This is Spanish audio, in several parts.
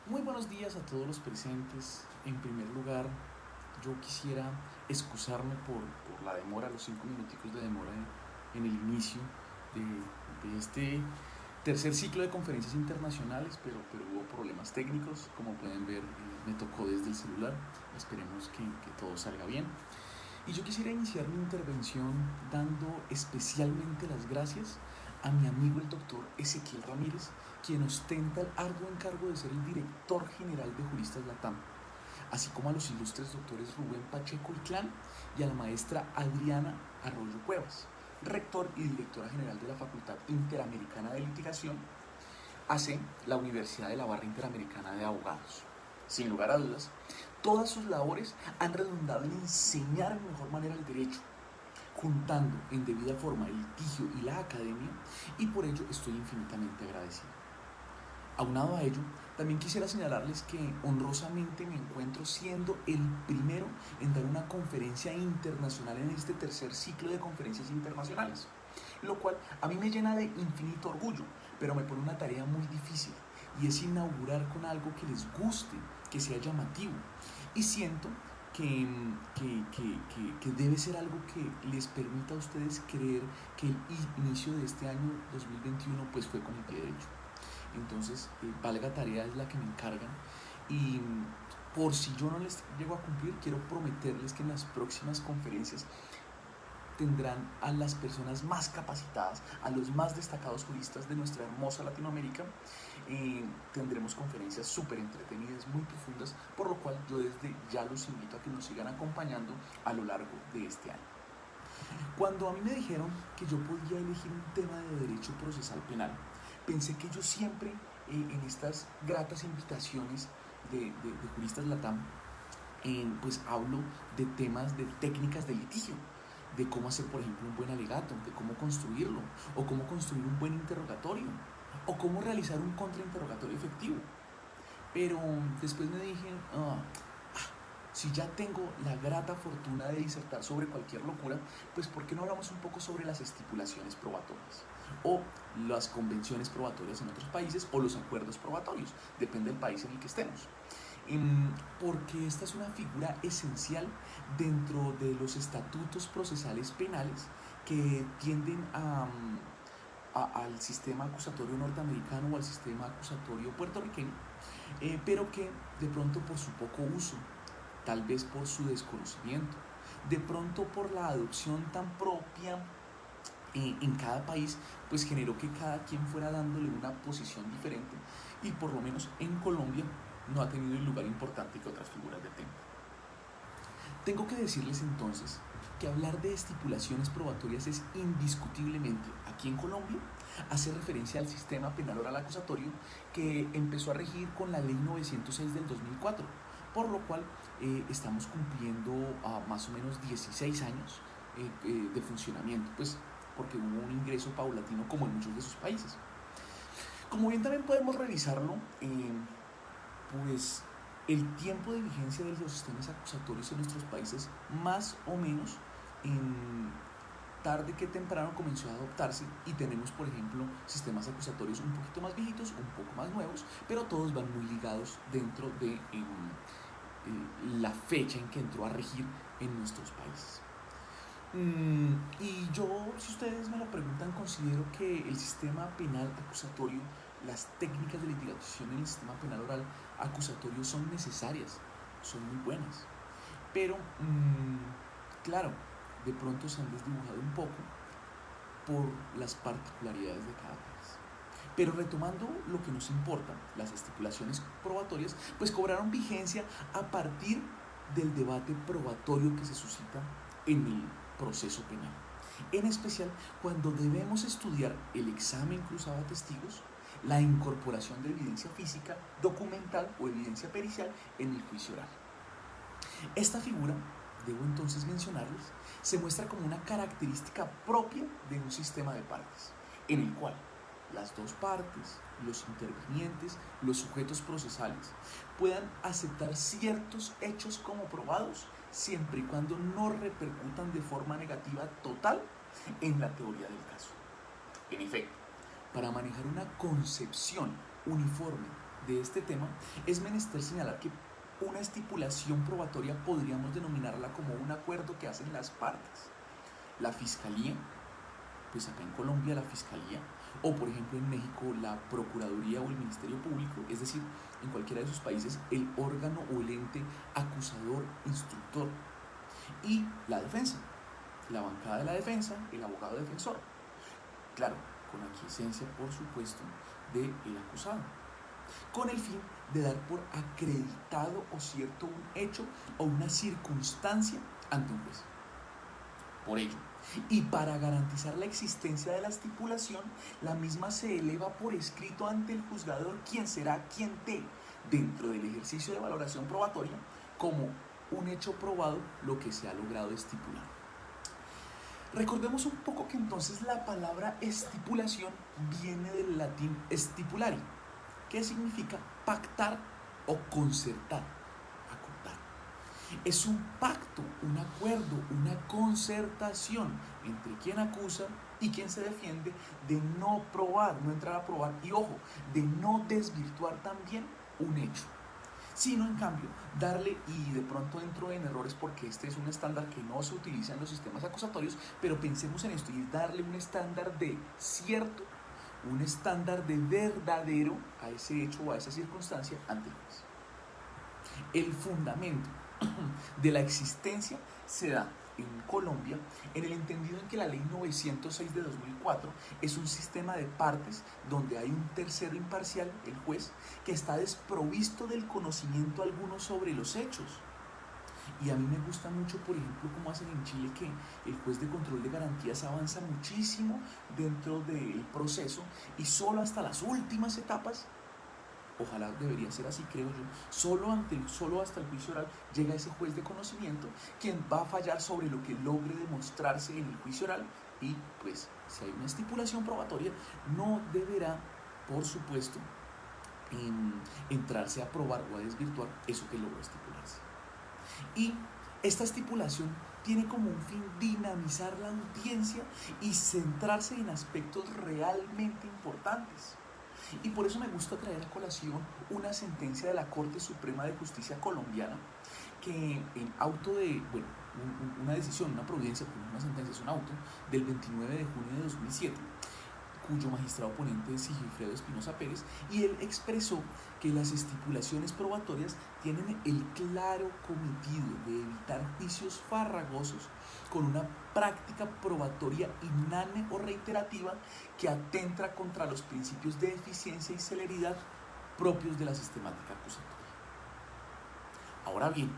Muy buenos días a todos los presentes. En primer lugar, yo quisiera excusarme por la demora, los 5 minuticos de demora en el inicio de este tercer ciclo de conferencias internacionales, pero hubo problemas técnicos. Como pueden ver, me tocó desde el celular. Esperemos que todo salga bien. Y yo quisiera iniciar mi intervención dando especialmente las gracias a mi amigo el doctor Ezequiel Ramírez, quien ostenta el arduo encargo de ser el director general de Juristas Latam, así como a los ilustres doctores Rubén Pacheco Inclán y a la maestra Adriana Arroyo Cuevas, rector y directora general de la Facultad Interamericana de Litigación, hace la Universidad de la Barra Interamericana de Abogados. Sin lugar a dudas, todas sus labores han redundado en enseñar de mejor manera el derecho, juntando en debida forma el litigio y la academia, y por ello estoy infinitamente agradecido. Aunado a ello, también quisiera señalarles que honrosamente me encuentro siendo el primero en dar una conferencia internacional en este tercer ciclo de conferencias internacionales, lo cual a mí me llena de infinito orgullo, pero me pone una tarea muy difícil, y es inaugurar con algo que les guste, que sea llamativo, y siento que debe ser algo que les permita a ustedes creer que el inicio de este año 2021 pues fue con el pie derecho. Entonces, valga tarea es la que me encargan, y por si yo no les llego a cumplir, quiero prometerles que en las próximas conferencias tendrán a las personas más capacitadas, a los más destacados juristas de nuestra hermosa Latinoamérica. Tendremos conferencias súper entretenidas, muy profundas, por lo cual yo desde ya los invito a que nos sigan acompañando a lo largo de este año. Cuando a mí me dijeron que yo podía elegir un tema de derecho procesal penal, pensé que yo siempre, en estas gratas invitaciones de Juristas Latam, pues hablo de temas de técnicas de litigio, de cómo hacer, por ejemplo, un buen alegato, de cómo construirlo, o cómo construir un buen interrogatorio, o cómo realizar un contrainterrogatorio efectivo. Pero después me dije, si ya tengo la grata fortuna de disertar sobre cualquier locura, pues ¿por qué no hablamos un poco sobre las estipulaciones probatorias? O las convenciones probatorias en otros países, o los acuerdos probatorios, depende del país en el que estemos. Porque esta es una figura esencial dentro de los estatutos procesales penales que tienden al sistema acusatorio norteamericano o al sistema acusatorio puertorriqueño, pero que de pronto por su poco uso, tal vez por su desconocimiento, de pronto por la adopción tan propia en cada país, pues generó que cada quien fuera dándole una posición diferente, y por lo menos en Colombia no ha tenido el lugar importante que otras figuras del tema. Tengo que decirles entonces que hablar de estipulaciones probatorias es indiscutiblemente, aquí en Colombia, hace referencia al sistema penal oral acusatorio que empezó a regir con la ley 906 del 2004, por lo cual estamos cumpliendo más o menos 16 años de funcionamiento, pues porque hubo un ingreso paulatino como en muchos de sus países. Como bien también podemos revisarlo, pues el tiempo de vigencia de los sistemas acusatorios en nuestros países, más o menos, en tarde que temprano comenzó a adoptarse, y tenemos, por ejemplo, sistemas acusatorios un poquito más viejitos, un poco más nuevos, pero todos van muy ligados dentro de la fecha en que entró a regir en nuestros países. Y yo, si ustedes me lo preguntan, considero que el sistema penal acusatorio, las técnicas de litigación en el sistema penal oral acusatorio son necesarias, son muy buenas, pero claro, de pronto se han desdibujado un poco por las particularidades de cada país. Pero retomando lo que nos importa, las estipulaciones probatorias, pues cobraron vigencia a partir del debate probatorio que se suscita en el proceso penal. En especial cuando debemos estudiar el examen cruzado a testigos, la incorporación de evidencia física, documental o evidencia pericial en el juicio oral. Esta figura, debo entonces mencionarles, se muestra como una característica propia de un sistema de partes, en el cual las dos partes, los intervinientes, los sujetos procesales, puedan aceptar ciertos hechos como probados, siempre y cuando no repercutan de forma negativa total en la teoría del caso. En efecto, para manejar una concepción uniforme de este tema, es menester señalar que una estipulación probatoria podríamos denominarla como un acuerdo que hacen las partes. La Fiscalía, pues acá en Colombia la Fiscalía, o por ejemplo en México la Procuraduría o el Ministerio Público, es decir, en cualquiera de esos países el órgano o el ente acusador, instructor, y la defensa, la bancada de la defensa, el abogado defensor, claro, con aquiescencia por supuesto del acusado, con el fin de dar por acreditado o cierto un hecho o una circunstancia ante un juez. Por ello, y para garantizar la existencia de la estipulación, la misma se eleva por escrito ante el juzgador, quien será quien dé, dentro del ejercicio de valoración probatoria, como un hecho probado lo que se ha logrado estipular. Recordemos un poco que entonces la palabra estipulación viene del latín stipulari, que significa pactar o concertar, acordar. Es un pacto, un acuerdo, una concertación entre quien acusa y quien se defiende de no probar, no entrar a probar y ojo, de no desvirtuar también un hecho, sino en cambio darle, y de pronto entro en errores porque este es un estándar que no se utiliza en los sistemas acusatorios, pero pensemos en esto y darle un estándar de cierto, un estándar de verdadero a ese hecho o a esa circunstancia ante el juez. El fundamento de la existencia se da en Colombia en el entendido en que la ley 906 de 2004 es un sistema de partes donde hay un tercero imparcial, el juez, que está desprovisto del conocimiento alguno sobre los hechos. Y a mí me gusta mucho, por ejemplo, cómo hacen en Chile, que el juez de control de garantías avanza muchísimo dentro del proceso y solo hasta las últimas etapas, ojalá debería ser así, creo yo, solo hasta el juicio oral llega ese juez de conocimiento quien va a fallar sobre lo que logre demostrarse en el juicio oral y pues si hay una estipulación probatoria no deberá, por supuesto, entrarse a probar o a desvirtuar eso que logró estipularse. Y esta estipulación tiene como un fin dinamizar la audiencia y centrarse en aspectos realmente importantes. Y por eso me gusta traer a colación una sentencia de la Corte Suprema de Justicia colombiana que en auto de, bueno, una decisión, una providencia, una sentencia, es un auto del 29 de junio de 2007, cuyo magistrado ponente es Sigifredo Espinosa Pérez, y él expresó que las estipulaciones probatorias tienen el claro cometido de evitar juicios farragosos con una práctica probatoria inane o reiterativa que atenta contra los principios de eficiencia y celeridad propios de la sistemática acusatoria. Ahora bien,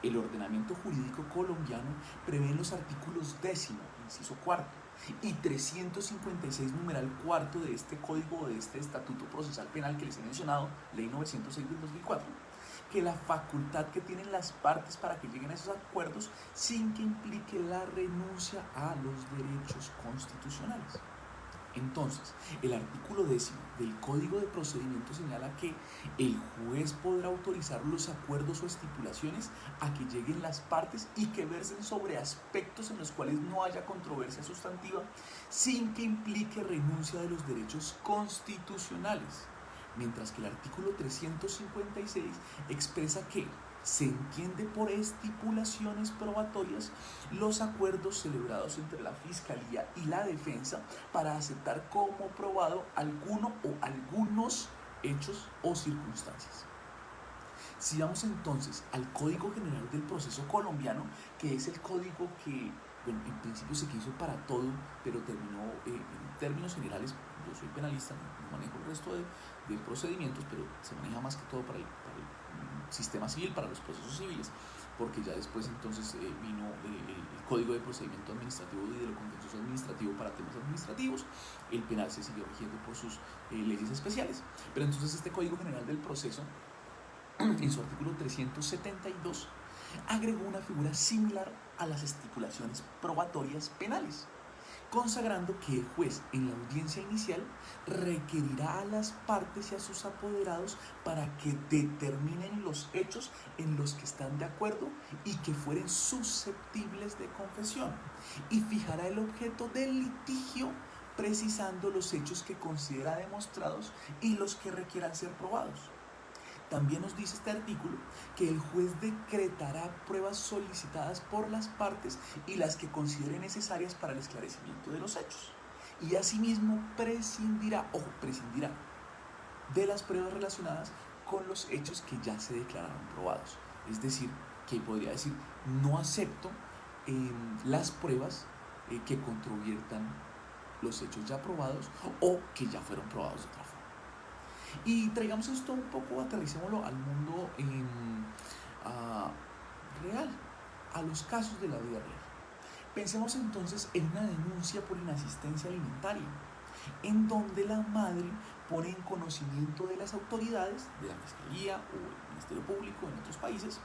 el ordenamiento jurídico colombiano prevé en los artículos 10º, inciso 4, y 356 numeral 4 de este código, de este estatuto procesal penal que les he mencionado, ley 906 del 2004, que la facultad que tienen las partes para que lleguen a esos acuerdos sin que implique la renuncia a los derechos constitucionales. Entonces, el artículo 10 del Código de Procedimiento señala que el juez podrá autorizar los acuerdos o estipulaciones a que lleguen las partes y que versen sobre aspectos en los cuales no haya controversia sustantiva sin que implique renuncia de los derechos constitucionales. Mientras que el artículo 356 expresa que se entiende por estipulaciones probatorias los acuerdos celebrados entre la Fiscalía y la Defensa para aceptar como probado alguno o algunos hechos o circunstancias. Si vamos entonces al Código General del Proceso Colombiano, que es el código que, bueno, en principio se quiso para todo, pero terminó en términos generales, yo soy penalista, no manejo el resto de procedimientos, pero se maneja más que todo para el sistema civil, para los procesos civiles, porque ya después entonces vino el Código de Procedimiento Administrativo y de lo contencioso administrativo para temas administrativos. El penal se siguió rigiendo por sus leyes especiales, pero entonces este Código General del Proceso, en su artículo 372, agregó una figura similar a las estipulaciones probatorias penales, consagrando que el juez en la audiencia inicial requerirá a las partes y a sus apoderados para que determinen los hechos en los que están de acuerdo y que fueren susceptibles de confesión, y fijará el objeto del litigio precisando los hechos que considera demostrados y los que requieran ser probados. También nos dice este artículo que el juez decretará pruebas solicitadas por las partes y las que considere necesarias para el esclarecimiento de los hechos. Y asimismo prescindirá de las pruebas relacionadas con los hechos que ya se declararon probados. Es decir, que podría decir, no acepto las pruebas que controviertan los hechos ya probados o que ya fueron probados de otra forma. Y traigamos esto un poco, aterricémoslo al mundo real, a los casos de la vida real. Pensemos entonces en una denuncia por inasistencia alimentaria, en donde la madre pone en conocimiento de las autoridades, de la Fiscalía o el Ministerio Público en otros países,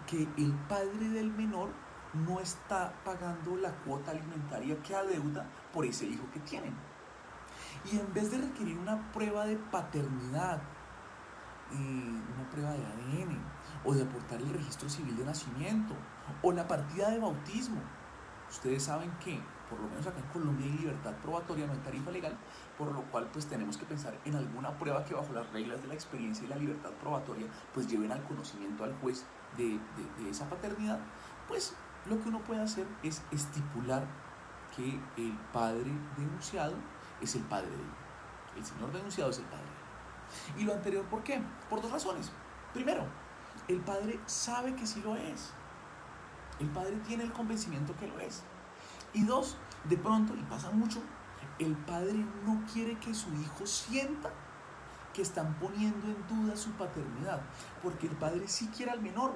que el padre del menor no está pagando la cuota alimentaria que adeuda por ese hijo que tienen. Y en vez de requerir una prueba de paternidad, una prueba de ADN, o de aportar el registro civil de nacimiento, o la partida de bautismo, ustedes saben que, por lo menos acá en Colombia, hay libertad probatoria, no hay tarifa legal, por lo cual pues tenemos que pensar en alguna prueba que bajo las reglas de la experiencia y la libertad probatoria pues lleven al conocimiento al juez de esa paternidad. Pues lo que uno puede hacer es estipular que el padre denunciado es el padre de él. El señor denunciado es el padre de él. Y lo anterior, ¿por qué? Por dos razones. Primero, el padre sabe que sí lo es. El padre tiene el convencimiento que lo es. Y dos, de pronto, y pasa mucho, el padre no quiere que su hijo sienta que están poniendo en duda su paternidad, porque el padre sí quiere al menor.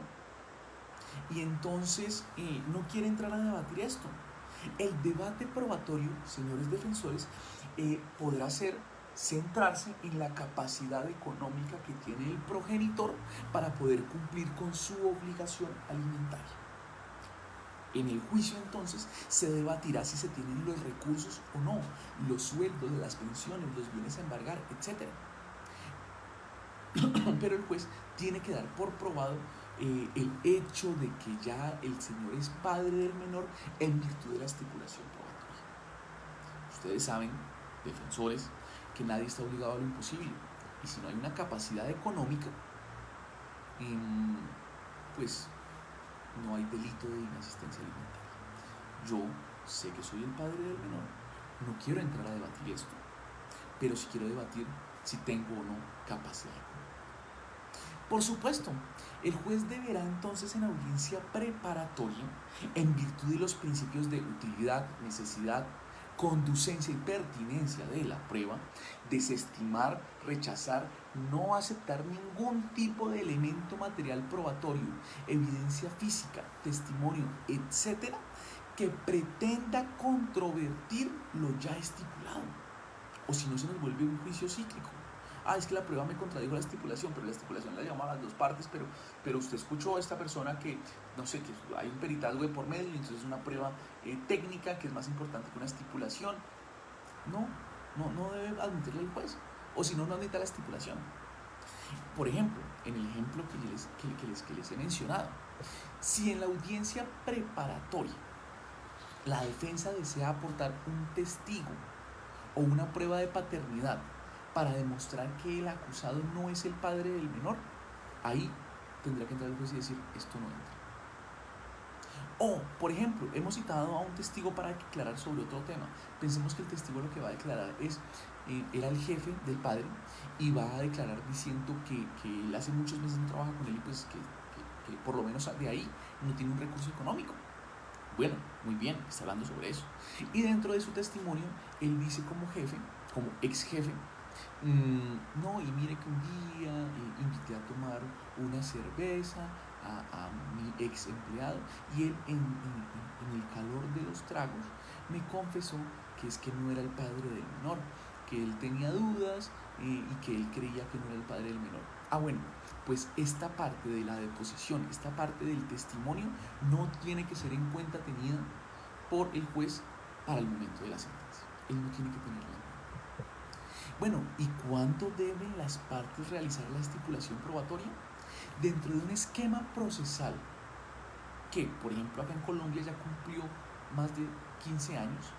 Y entonces no quiere entrar a debatir esto. El debate probatorio, señores defensores, podrá centrarse en la capacidad económica que tiene el progenitor para poder cumplir con su obligación alimentaria. En el juicio entonces se debatirá si se tienen los recursos o no, los sueldos, las pensiones, los bienes a embargar, etc. Pero el juez tiene que dar por probado el hecho de que ya el señor es padre del menor en virtud de la estipulación probatoria. Ustedes saben, defensores, que nadie está obligado a lo imposible, y si no hay una capacidad económica, pues no hay delito de inasistencia alimentaria. Yo sé que soy el padre del menor, no quiero entrar a debatir esto, pero sí quiero debatir si tengo o no capacidad económica. Por supuesto, el juez deberá entonces en audiencia preparatoria, en virtud de los principios de utilidad, necesidad, conducencia y pertinencia de la prueba, desestimar, rechazar, no aceptar ningún tipo de elemento material probatorio, evidencia física, testimonio, etc., que pretenda controvertir lo ya estipulado. O si no, se nos vuelve un juicio cíclico. Es que la prueba me contradijo la estipulación, pero la estipulación la llamaba a las dos partes, pero usted escuchó a esta persona que, no sé, que hay un peritazgo de por medio, y entonces es una prueba técnica que es más importante que una estipulación. No debe admitirle el juez, o si no, no admita la estipulación. Por ejemplo, en el ejemplo que les he mencionado, si en la audiencia preparatoria la defensa desea aportar un testigo o una prueba de paternidad para demostrar que el acusado no es el padre del menor, ahí tendrá que entrar el juez y decir, esto no entra. O, por ejemplo, hemos citado a un testigo para declarar sobre otro tema. Pensemos que el testigo lo que va a declarar era el jefe del padre, y va a declarar diciendo que él hace muchos meses no trabaja con él, y pues que por lo menos de ahí no tiene un recurso económico. Bueno, muy bien, está hablando sobre eso. Y dentro de su testimonio, él dice como jefe, como ex jefe, no, y mire que un día invité a tomar una cerveza a mi ex empleado, y él en el calor de los tragos me confesó que es que no era el padre del menor, que él tenía dudas y que él creía que no era el padre del menor. Bueno, pues esta parte de la deposición, esta parte del testimonio no tiene que ser en cuenta tenida por el juez para el momento de la sentencia. Él no tiene que tenerla en cuenta. Bueno, ¿y cuándo deben las partes realizar la estipulación probatoria? Dentro de un esquema procesal que, por ejemplo, acá en Colombia ya cumplió más de 15 años,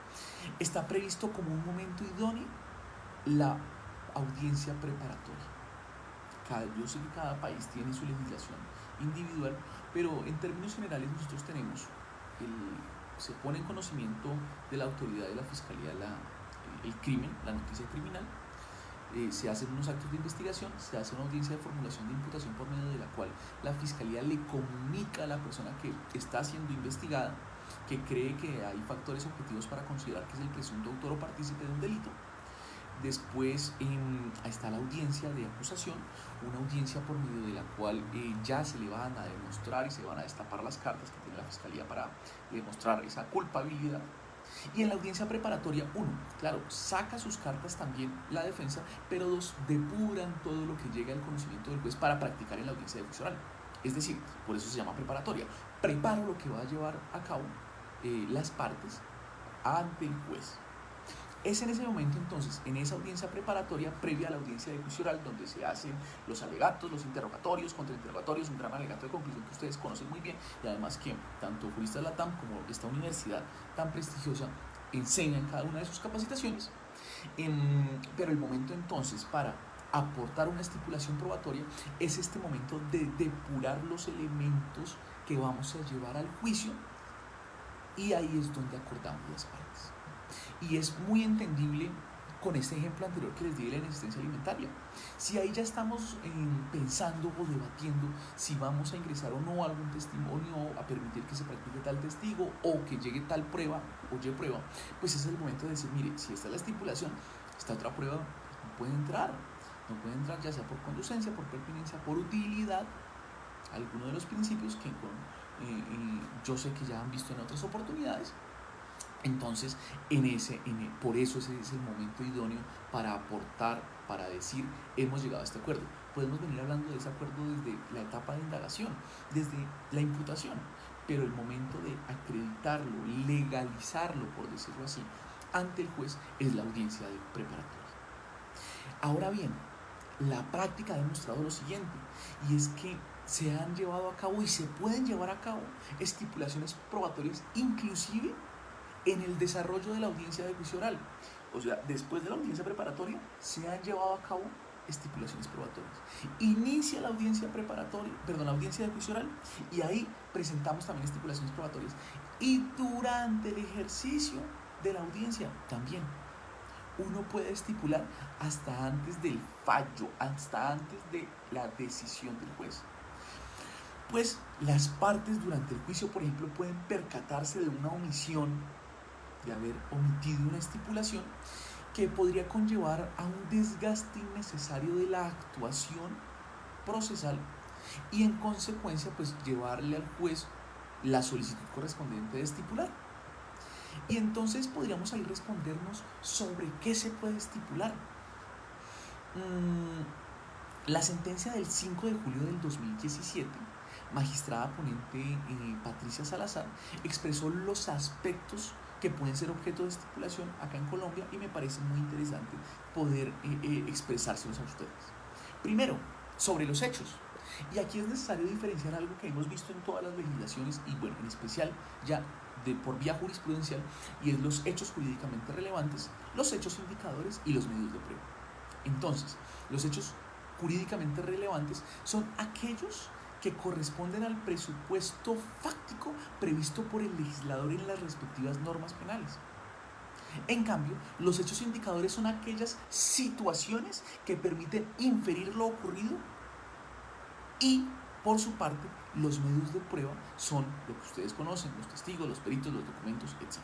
está previsto como un momento idóneo la audiencia preparatoria. yo sé que cada país tiene su legislación individual, pero en términos generales nosotros tenemos, se pone en conocimiento de la autoridad de la fiscalía el crimen, la noticia criminal, se hacen unos actos de investigación, se hace una audiencia de formulación de imputación por medio de la cual la fiscalía le comunica a la persona que está siendo investigada que cree que hay factores objetivos para considerar que es el presunto autor o partícipe de un delito. Después está la audiencia de acusación, una audiencia por medio de la cual ya se le van a demostrar y se van a destapar las cartas que tiene la fiscalía para demostrar esa culpabilidad. Y en la audiencia preparatoria, uno, claro, saca sus cartas también la defensa, pero dos, depuran todo lo que llega al conocimiento del juez para practicar en la audiencia de juicio oral. Es decir, por eso se llama preparatoria. Preparo lo que va a llevar a cabo las partes ante el juez. Es en ese momento entonces, en esa audiencia preparatoria, previa a la audiencia de juicio oral, donde se hacen los alegatos, los interrogatorios, contrainterrogatorios, un gran alegato de conclusión que ustedes conocen muy bien, y además que tanto Juristas Latam como esta universidad tan prestigiosa enseña en cada una de sus capacitaciones. Pero el momento entonces para aportar una estipulación probatoria es este momento de depurar los elementos que vamos a llevar al juicio, y ahí es donde acordamos las partes. Y es muy entendible con este ejemplo anterior que les di de la inexistencia alimentaria. Si ahí ya estamos pensando o debatiendo si vamos a ingresar o no algún testimonio, a permitir que se practique tal testigo o que llegue tal prueba, pues es el momento de decir, mire, si esta es la estipulación, esta otra prueba no puede entrar ya sea por conducencia, por pertinencia, por utilidad, alguno de los principios que yo sé que ya han visto en otras oportunidades. Entonces, por eso ese es el momento idóneo para aportar, para decir, hemos llegado a este acuerdo. Podemos venir hablando de ese acuerdo desde la etapa de indagación, desde la imputación, pero el momento de acreditarlo, legalizarlo, por decirlo así, ante el juez es la audiencia preparatoria. Ahora bien, la práctica ha demostrado lo siguiente, y es que se han llevado a cabo y se pueden llevar a cabo estipulaciones probatorias, inclusive en el desarrollo de la audiencia de juicio oral. O sea, después de la audiencia preparatoria se han llevado a cabo estipulaciones probatorias. Inicia la audiencia la audiencia de juicio oral, y ahí presentamos también estipulaciones probatorias. Y durante el ejercicio de la audiencia también uno puede estipular hasta antes del fallo, hasta antes de la decisión del juez. Pues las partes durante el juicio, por ejemplo, pueden percatarse de una omisión, de haber omitido una estipulación que podría conllevar a un desgaste innecesario de la actuación procesal, y en consecuencia pues llevarle al juez la solicitud correspondiente de estipular. Y entonces podríamos ahí respondernos sobre qué se puede estipular. La sentencia del 5 de julio del 2017, magistrada ponente Patricia Salazar, expresó los aspectos que pueden ser objeto de estipulación acá en Colombia, y me parece muy interesante poder expresárselos a ustedes. Primero, sobre los hechos. Y aquí es necesario diferenciar algo que hemos visto en todas las legislaciones, y bueno, en especial ya por vía jurisprudencial, y es los hechos jurídicamente relevantes, los hechos indicadores y los medios de prueba. Entonces, los hechos jurídicamente relevantes son aquellos que corresponden al presupuesto fáctico previsto por el legislador en las respectivas normas penales. En cambio, los hechos indicadores son aquellas situaciones que permiten inferir lo ocurrido, y por su parte, los medios de prueba son lo que ustedes conocen, los testigos, los peritos, los documentos, etc.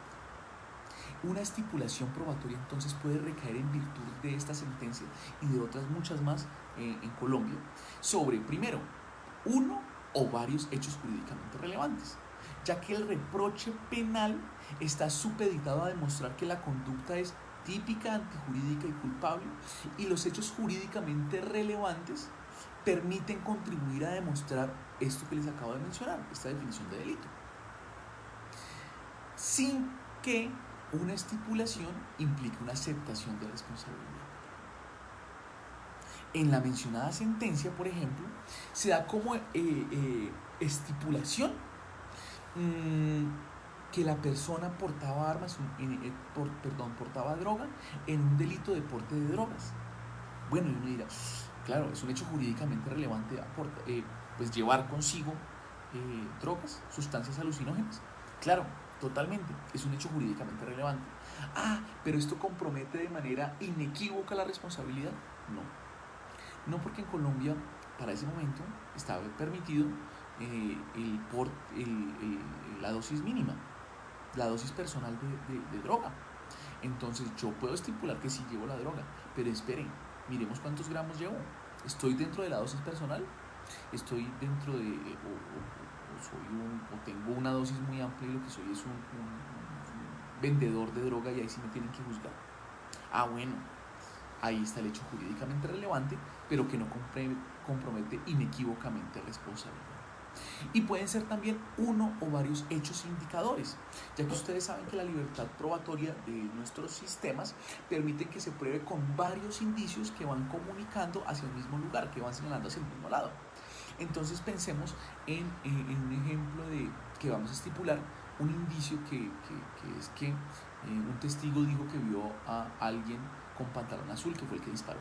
Una estipulación probatoria entonces puede recaer en virtud de esta sentencia y de otras muchas más en Colombia sobre, primero, uno o varios hechos jurídicamente relevantes, ya que el reproche penal está supeditado a demostrar que la conducta es típica, antijurídica y culpable, y los hechos jurídicamente relevantes permiten contribuir a demostrar esto que les acabo de mencionar, esta definición de delito, sin que una estipulación implique una aceptación de responsabilidad. En la mencionada sentencia, por ejemplo, se da como estipulación que la persona portaba portaba droga en un delito de porte de drogas. Bueno, y uno dirá, Claro, es un hecho jurídicamente relevante pues llevar consigo drogas, sustancias alucinógenas. Claro, totalmente, es un hecho jurídicamente relevante. Ah, pero esto compromete de manera inequívoca la responsabilidad. No, no, porque en Colombia para ese momento estaba permitido la dosis mínima, la dosis personal de droga. Entonces yo puedo estipular que sí llevo la droga, pero esperen, miremos cuántos gramos llevo. ¿Estoy dentro de la dosis personal? ¿Estoy dentro de, o tengo una dosis muy amplia y lo que soy es un vendedor de droga y ahí sí me tienen que juzgar? Ah, bueno, ahí está el hecho jurídicamente relevante, pero que no compromete inequívocamente responsabilidad. Y pueden ser también uno o varios hechos indicadores, ya que ustedes saben que la libertad probatoria de nuestros sistemas permite que se pruebe con varios indicios que van comunicando hacia el mismo lugar, que van señalando hacia el mismo lado. Entonces pensemos en un ejemplo de que vamos a estipular un indicio que es que un testigo dijo que vio a alguien con pantalón azul, que fue el que disparó.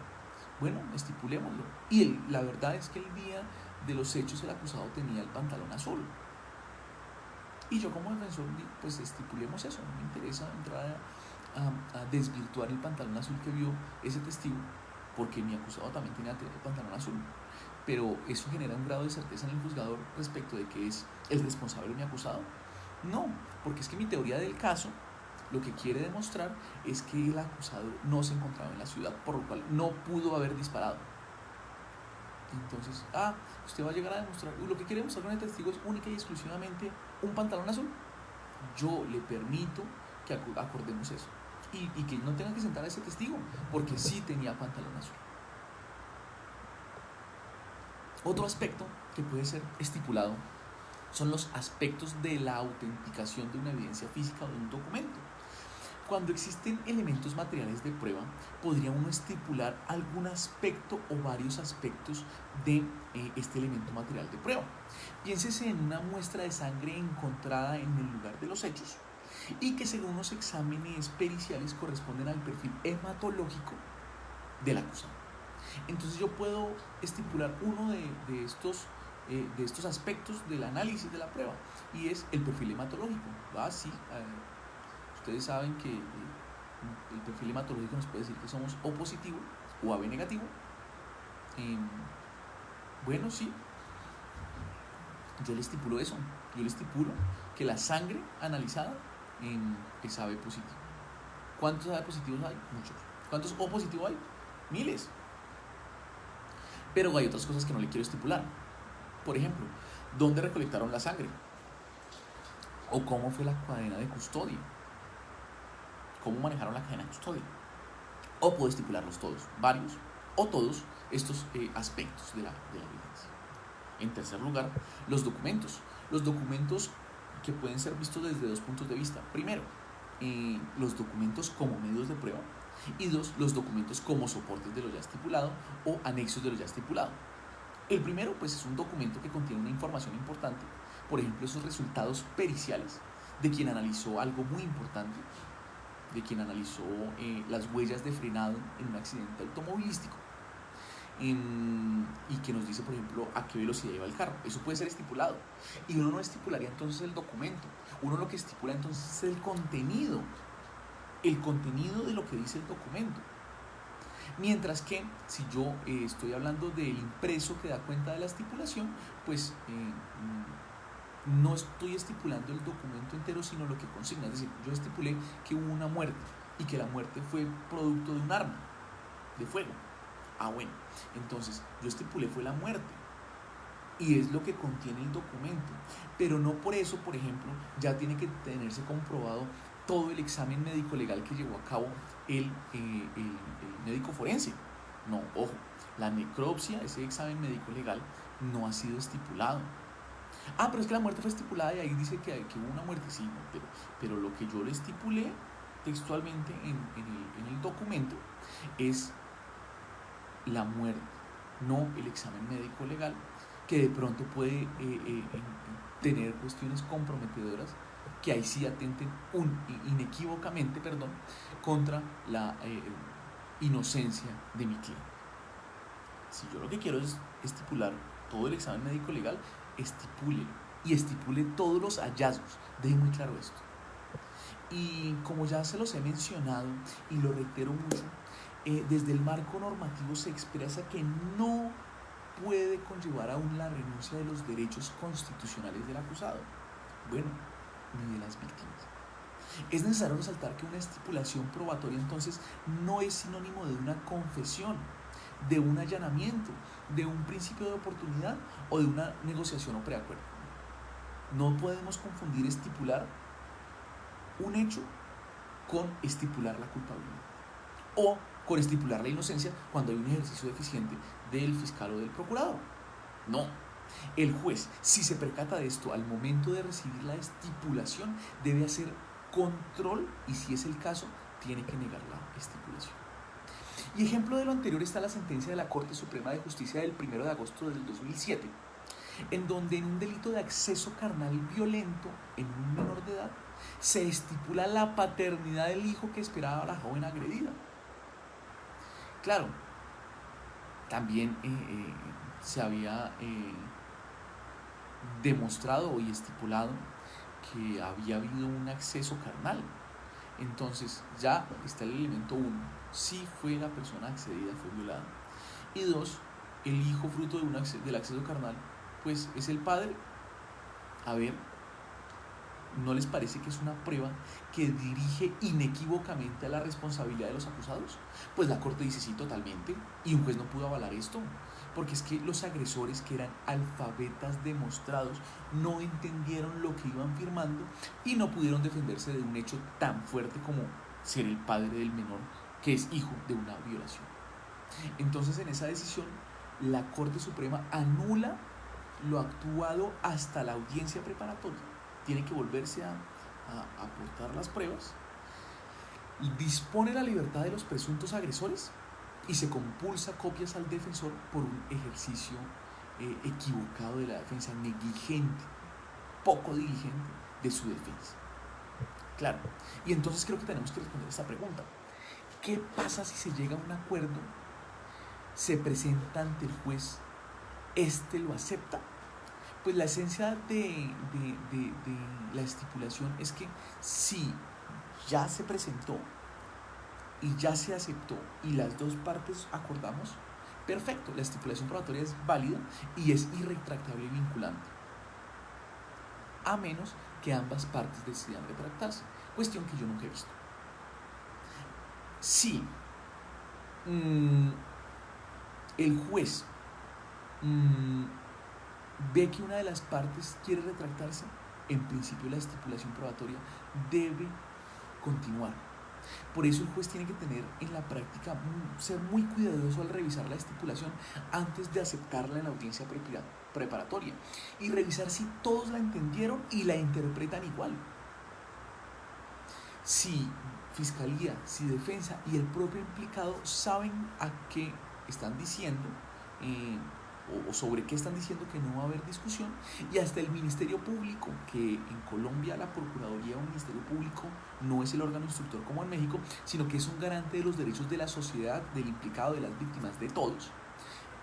Bueno, estipulémoslo. Y la verdad es que el día de los hechos el acusado tenía el pantalón azul. Y yo como defensor, pues estipulemos eso. No me interesa entrar a desvirtuar el pantalón azul que vio ese testigo, porque mi acusado también tenía el pantalón azul. Pero eso genera un grado de certeza en el juzgador respecto de que es el responsable de mi acusado. No, porque es que mi teoría del caso lo que quiere demostrar es que el acusado no se encontraba en la ciudad, por lo cual no pudo haber disparado. Entonces, usted va a llegar a demostrar, lo que quiere demostrar con el testigo es única y exclusivamente un pantalón azul. Yo le permito que acordemos eso y que no tenga que sentar a ese testigo, porque sí tenía pantalón azul. Otro aspecto que puede ser estipulado son los aspectos de la autenticación de una evidencia física o de un documento. Cuando existen elementos materiales de prueba, podría uno estipular algún aspecto o varios aspectos de este elemento material de prueba. Piénsese en una muestra de sangre encontrada en el lugar de los hechos y que según los exámenes periciales corresponden al perfil hematológico del acusado. Entonces yo puedo estipular uno de estos aspectos del análisis de la prueba y es el perfil hematológico. Ustedes saben que el perfil hematológico nos puede decir que somos O positivo o AB negativo. Bueno, sí, yo le estipulo eso. Yo le estipulo que la sangre analizada es AB positivo. ¿Cuántos AB positivos hay? Muchos. ¿Cuántos O positivos hay? Miles. Pero hay otras cosas que no le quiero estipular. Por ejemplo, ¿dónde recolectaron la sangre? ¿O cómo fue la cadena de custodia? ¿Cómo manejaron la cadena de custodia? O puedo estipularlos todos, varios o todos estos aspectos de la evidencia. En tercer lugar, los documentos. Los documentos que pueden ser vistos desde dos puntos de vista. Primero, los documentos como medios de prueba. Y dos, los documentos como soportes de lo ya estipulado o anexos de lo ya estipulado. El primero, pues, es un documento que contiene una información importante, por ejemplo, esos resultados periciales de quien analizó algo muy importante, de quien analizó las huellas de frenado en un accidente automovilístico y que nos dice, por ejemplo, a qué velocidad iba el carro. Eso puede ser estipulado y uno no estipularía entonces el documento, uno lo que estipula entonces es el contenido de lo que dice el documento. Mientras que si yo estoy hablando del impreso que da cuenta de la estipulación, pues no estoy estipulando el documento entero, sino lo que consigna. Es decir, yo estipulé que hubo una muerte y que la muerte fue producto de un arma de fuego. Bueno, entonces yo estipulé fue la muerte y es lo que contiene el documento, pero no por eso, por ejemplo, ya tiene que tenerse comprobado todo el examen médico legal que llevó a cabo el médico forense. No, ojo, la necropsia, ese examen médico legal, no ha sido estipulado. Pero es que la muerte fue estipulada y ahí dice que hubo una muerte, sí, no, pero lo que yo le estipulé textualmente en el documento es la muerte, no el examen médico legal, que de pronto puede tener cuestiones comprometedoras que ahí sí atenten inequívocamente contra la inocencia de mi cliente. Si yo lo que quiero es estipular todo el examen médico legal, estipule y estipule todos los hallazgos. Deje muy claro esto. Y como ya se los he mencionado y lo reitero mucho, desde el marco normativo se expresa que no puede conllevar aún la renuncia de los derechos constitucionales del acusado, bueno, ni de las víctimas. Es necesario resaltar que una estipulación probatoria entonces no es sinónimo de una confesión, de un allanamiento, de un principio de oportunidad o de una negociación o preacuerdo. No podemos confundir estipular un hecho con estipular la culpabilidad o con estipular la inocencia cuando hay un ejercicio deficiente del fiscal o del procurador. No. El juez, si se percata de esto al momento de recibir la estipulación, debe hacer control y, si es el caso, tiene que negar la estipulación. Y ejemplo de lo anterior está la sentencia de la Corte Suprema de Justicia del 1 de agosto del 2007, en donde en un delito de acceso carnal violento en un menor de edad se estipula la paternidad del hijo que esperaba la joven agredida. Claro, también se había demostrado y estipulado que había habido un acceso carnal. Entonces ya está el elemento 1, sí fue la persona accedida, fue violada. Y 2, el hijo fruto del acceso carnal, pues es el padre. A ver, ¿no les parece que es una prueba que dirige inequívocamente a la responsabilidad de los acusados? Pues la Corte dice sí, totalmente, y un juez no pudo avalar esto, porque es que los agresores, que eran alfabetas demostrados, no entendieron lo que iban firmando y no pudieron defenderse de un hecho tan fuerte como ser el padre del menor, que es hijo de una violación. Entonces, en esa decisión, la Corte Suprema anula lo actuado hasta la audiencia preparatoria. Tiene que volverse a aportar las pruebas, dispone la libertad de los presuntos agresores y se compulsa copias al defensor por un ejercicio equivocado de la defensa, negligente, poco diligente de su defensa. Claro, y entonces creo que tenemos que responder esta pregunta. ¿Qué pasa si se llega a un acuerdo, se presenta ante el juez, este lo acepta? Pues la esencia de la estipulación es que si ya se presentó y ya se aceptó y las dos partes acordamos, perfecto, la estipulación probatoria es válida y es irretractable y vinculante, a menos que ambas partes decidan retractarse, cuestión que yo nunca he visto. Si el juez ve que una de las partes quiere retractarse, en principio la estipulación probatoria debe continuar. Por eso el juez tiene que tener en la práctica, ser muy cuidadoso al revisar la estipulación antes de aceptarla en la audiencia preparatoria y revisar si todos la entendieron y la interpretan igual. Si fiscalía, si defensa y el propio implicado saben a qué están diciendo, o sobre qué están diciendo, que no va a haber discusión, y hasta el Ministerio Público, que en Colombia la Procuraduría o Ministerio Público no es el órgano instructor como en México, sino que es un garante de los derechos de la sociedad, del implicado, de las víctimas, de todos.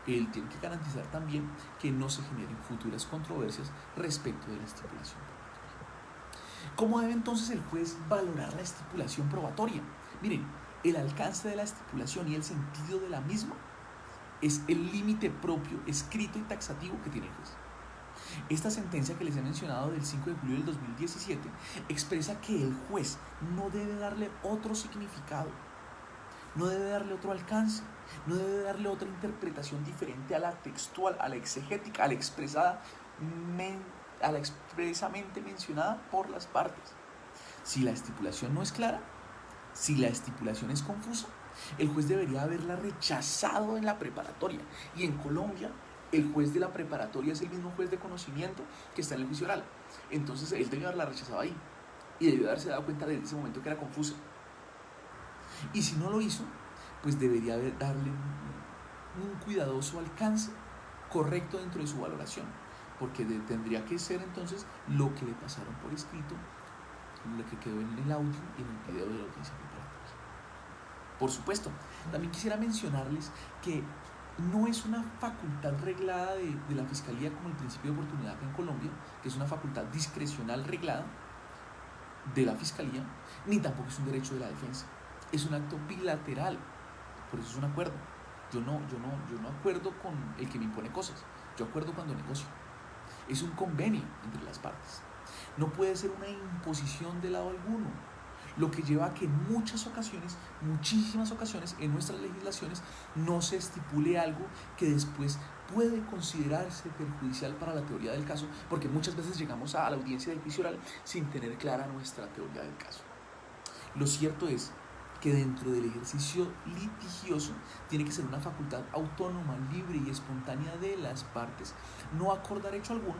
Él tiene que garantizar también que no se generen futuras controversias respecto de la estipulación probatoria. ¿Cómo debe entonces el juez valorar la estipulación probatoria? Miren, el alcance de la estipulación y el sentido de la misma es el límite propio, escrito y taxativo que tiene el juez. Esta sentencia que les he mencionado del 5 de julio del 2017 expresa que el juez no debe darle otro significado, no debe darle otro alcance, no debe darle otra interpretación diferente a la textual, a la exegética, a la expresamente mencionada por las partes. Si la estipulación no es clara, si la estipulación es confusa, el juez debería haberla rechazado en la preparatoria. Y en Colombia, el juez de la preparatoria es el mismo juez de conocimiento que está en el juicio oral. Entonces, él debió haberla rechazado ahí y debió haberse dado cuenta desde ese momento que era confusa. Y si no lo hizo, pues debería darle un cuidadoso alcance correcto dentro de su valoración, porque tendría que ser entonces lo que le pasaron por escrito, lo que quedó en el audio y en el video de la audiencia preparatoria. Por supuesto, también quisiera mencionarles que no es una facultad reglada de la Fiscalía como el principio de oportunidad acá en Colombia, que es una facultad discrecional reglada de la Fiscalía, ni tampoco es un derecho de la defensa. Es un acto bilateral, por eso es un acuerdo. Yo no acuerdo con el que me impone cosas, yo acuerdo cuando negocio. Es un convenio entre las partes. No puede ser una imposición de lado alguno, lo que lleva a que en muchas ocasiones, muchísimas ocasiones, en nuestras legislaciones no se estipule algo que después puede considerarse perjudicial para la teoría del caso, porque muchas veces llegamos a la audiencia de juicio oral sin tener clara nuestra teoría del caso. Lo cierto es que dentro del ejercicio litigioso tiene que ser una facultad autónoma, libre y espontánea de las partes, no acordar hecho alguno,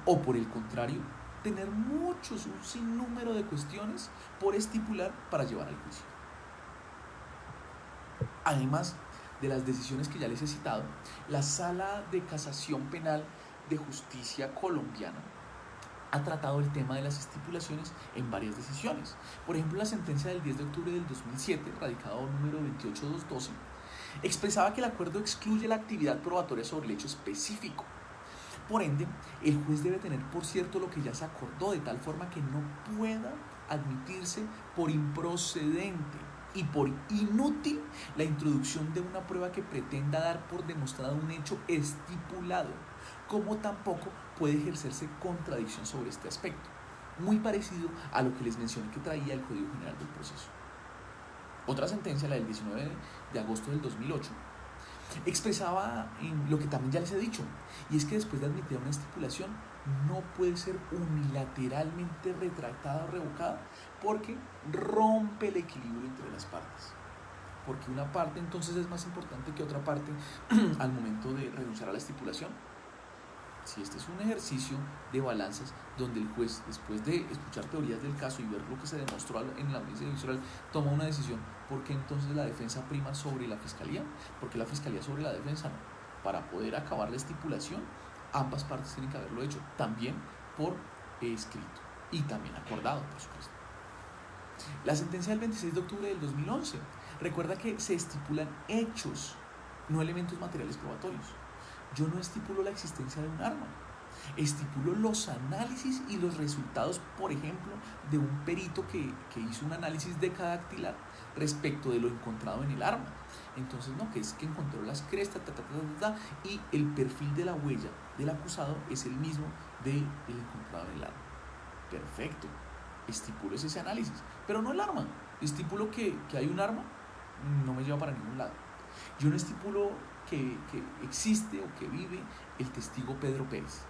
o por el contrario, tener un sinnúmero de cuestiones por estipular para llevar al juicio. Además de las decisiones que ya les he citado, la Sala de Casación Penal de Justicia Colombiana ha tratado el tema de las estipulaciones en varias decisiones. Por ejemplo, la sentencia del 10 de octubre del 2007, radicado número 28212, expresaba que el acuerdo excluye la actividad probatoria sobre el hecho específico. Por ende, el juez debe tener por cierto lo que ya se acordó, de tal forma que no pueda admitirse por improcedente y por inútil la introducción de una prueba que pretenda dar por demostrado un hecho estipulado, como tampoco puede ejercerse contradicción sobre este aspecto, muy parecido a lo que les mencioné que traía el Código General del Proceso. Otra sentencia, la del 19 de agosto del 2008, expresaba lo que también ya les he dicho, y es que después de admitir una estipulación no puede ser unilateralmente retractada o revocada porque rompe el equilibrio entre las partes, porque una parte entonces es más importante que otra parte al momento de renunciar a la estipulación. Si este es un ejercicio de balanzas donde el juez, después de escuchar teorías del caso y ver lo que se demostró en la audiencia judicial, toma una decisión, ¿por qué entonces la defensa prima sobre la fiscalía? Porque la fiscalía sobre la defensa no. Para poder acabar la estipulación, ambas partes tienen que haberlo hecho, también por escrito y también acordado, por supuesto. La sentencia del 26 de octubre del 2011 recuerda que se estipulan hechos, no elementos materiales probatorios. Yo no estipulo la existencia de un arma, estipulo los análisis y los resultados, por ejemplo, de un perito que hizo un análisis decadactilar respecto de lo encontrado en el arma. Entonces, no, que es que encontró las crestas, y el perfil de la huella del acusado es el mismo del encontrado en el arma. Perfecto, estipulo ese análisis, pero no el arma. Estipulo que hay un arma, no me lleva para ningún lado. Yo no estipulo que existe o que vive el testigo Pedro Pérez.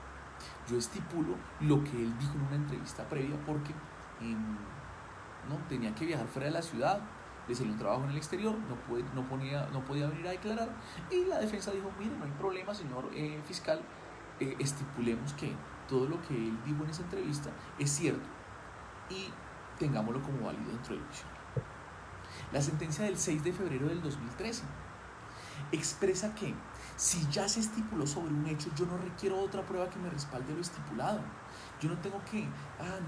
Yo estipulo lo que él dijo en una entrevista previa porque no tenía que viajar fuera de la ciudad, le salió un trabajo en el exterior, no podía venir a declarar, y la defensa dijo, mire, no hay problema, señor fiscal, estipulemos que todo lo que él dijo en esa entrevista es cierto y tengámoslo como válido dentro del juicio. La sentencia del 6 de febrero del 2013 expresa que si ya se estipuló sobre un hecho, yo no requiero otra prueba que me respalde lo estipulado. Yo no tengo que,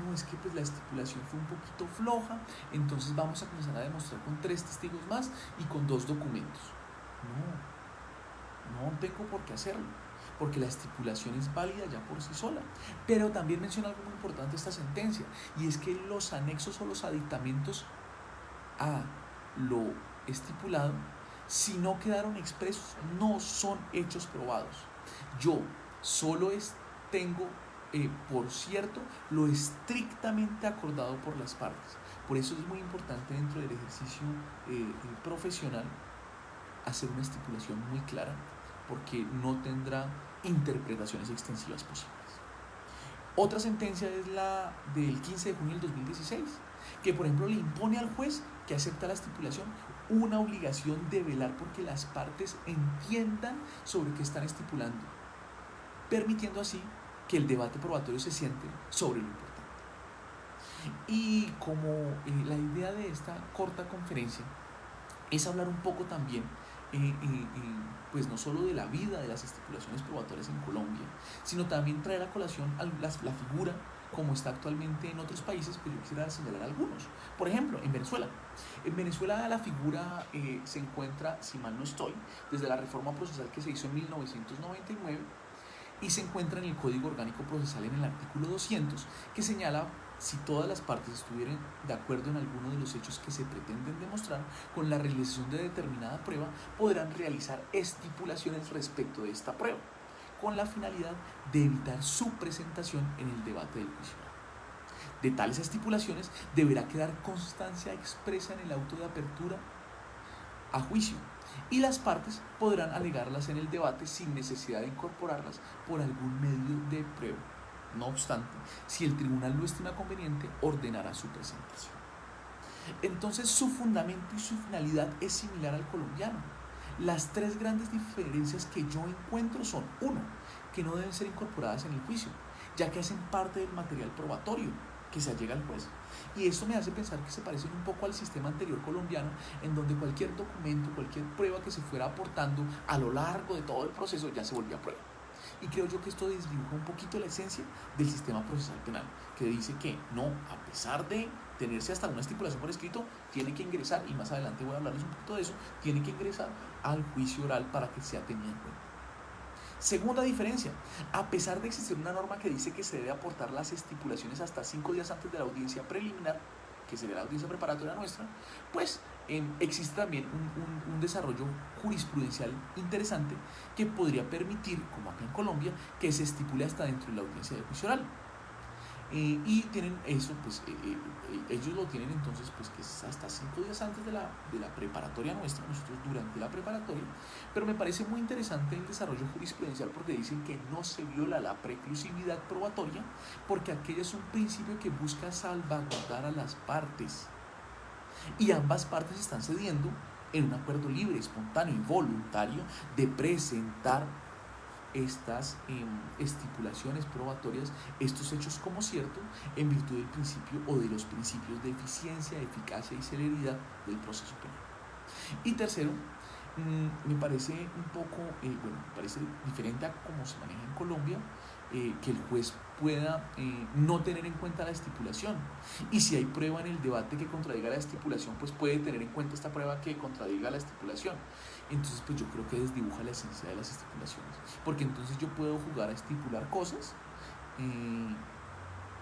no, es que pues la estipulación fue un poquito floja, entonces vamos a comenzar a demostrar con 3 testigos más y con 2 documentos. No tengo por qué hacerlo, porque la estipulación es válida ya por sí sola. Pero también menciona algo muy importante esta sentencia, y es que los anexos o los aditamentos a lo estipulado, si no quedaron expresos, no son hechos probados. Yo solo tengo, por cierto, lo estrictamente acordado por las partes. Por eso es muy importante dentro del ejercicio profesional hacer una estipulación muy clara, porque no tendrá interpretaciones extensivas posibles. Otra sentencia es la del 15 de junio del 2016, que por ejemplo le impone al juez que acepta la estipulación una obligación de velar porque las partes entiendan sobre qué están estipulando, permitiendo así que el debate probatorio se siente sobre lo importante. Y como la idea de esta corta conferencia es hablar un poco también pues no solo de la vida de las estipulaciones probatorias en Colombia, sino también traer a colación la figura como está actualmente en otros países. Pues yo quisiera señalar algunos. Por ejemplo, en Venezuela. En Venezuela la figura se encuentra, si mal no estoy, desde la reforma procesal que se hizo en 1999, y se encuentra en el Código Orgánico Procesal en el artículo 200, que señala: si todas las partes estuvieran de acuerdo en alguno de los hechos que se pretenden demostrar, con la realización de determinada prueba, podrán realizar estipulaciones respecto de esta prueba, con la finalidad de evitar su presentación en el debate del juicio. De tales estipulaciones deberá quedar constancia expresa en el auto de apertura a juicio, y las partes podrán alegarlas en el debate sin necesidad de incorporarlas por algún medio de prueba. No obstante, si el tribunal lo estima conveniente, ordenará su presentación. Entonces, su fundamento y su finalidad es similar al colombiano. Las tres grandes diferencias que yo encuentro son: uno, que no deben ser incorporadas en el juicio, ya que hacen parte del material probatorio que se allega al juez. Y esto me hace pensar que se parecen un poco al sistema anterior colombiano, en donde cualquier documento, cualquier prueba que se fuera aportando a lo largo de todo el proceso ya se volvía prueba. Y creo yo que esto desdibuja un poquito la esencia del sistema procesal penal, que dice que no, a pesar de tenerse hasta una estipulación por escrito, tiene que ingresar, y más adelante voy a hablarles un poquito de eso, tiene que ingresar al juicio oral para que sea tenido en cuenta. Segunda diferencia: a pesar de existir una norma que dice que se debe aportar las estipulaciones hasta 5 días antes de la audiencia preliminar, que sería la audiencia preparatoria nuestra, pues existe también un desarrollo jurisprudencial interesante que podría permitir, como acá en Colombia, que se estipule hasta dentro de la audiencia de juicio oral. Y tienen eso, pues ellos lo tienen entonces, pues que es hasta 5 días antes de la preparatoria nuestra, nosotros durante la preparatoria. Pero me parece muy interesante el desarrollo jurisprudencial, porque dicen que no se viola la preclusividad probatoria, porque aquello es un principio que busca salvaguardar a las partes, y ambas partes están cediendo en un acuerdo libre, espontáneo y voluntario de presentar estas estipulaciones probatorias, estos hechos como cierto, en virtud del principio o de los principios de eficiencia, eficacia y celeridad del proceso penal. Y tercero, me parece un poco, me parece diferente a cómo se maneja en Colombia, que el juez pueda no tener en cuenta la estipulación, y si hay prueba en el debate que contradiga la estipulación, pues puede tener en cuenta esta prueba que contradiga la estipulación. Entonces, pues yo creo que desdibuja la esencia de las estipulaciones, porque entonces yo puedo jugar a estipular cosas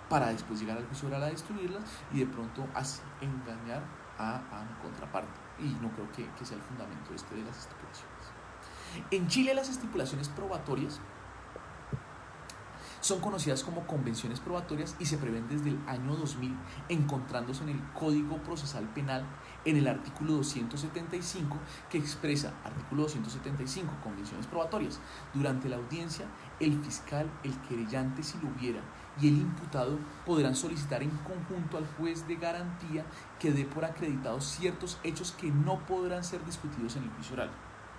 para después llegar al juicio oral a destruirlas, y de pronto así engañar a mi contraparte, y no creo que sea el fundamento de las estipulaciones. En Chile, las estipulaciones probatorias son conocidas como convenciones probatorias y se prevén desde el año 2000, encontrándose en el Código Procesal Penal en el artículo 275, que expresa: artículo 275, convenciones probatorias. Durante la audiencia, el fiscal, el querellante si lo hubiera, y el imputado podrán solicitar en conjunto al juez de garantía que dé por acreditados ciertos hechos que no podrán ser discutidos en el juicio oral.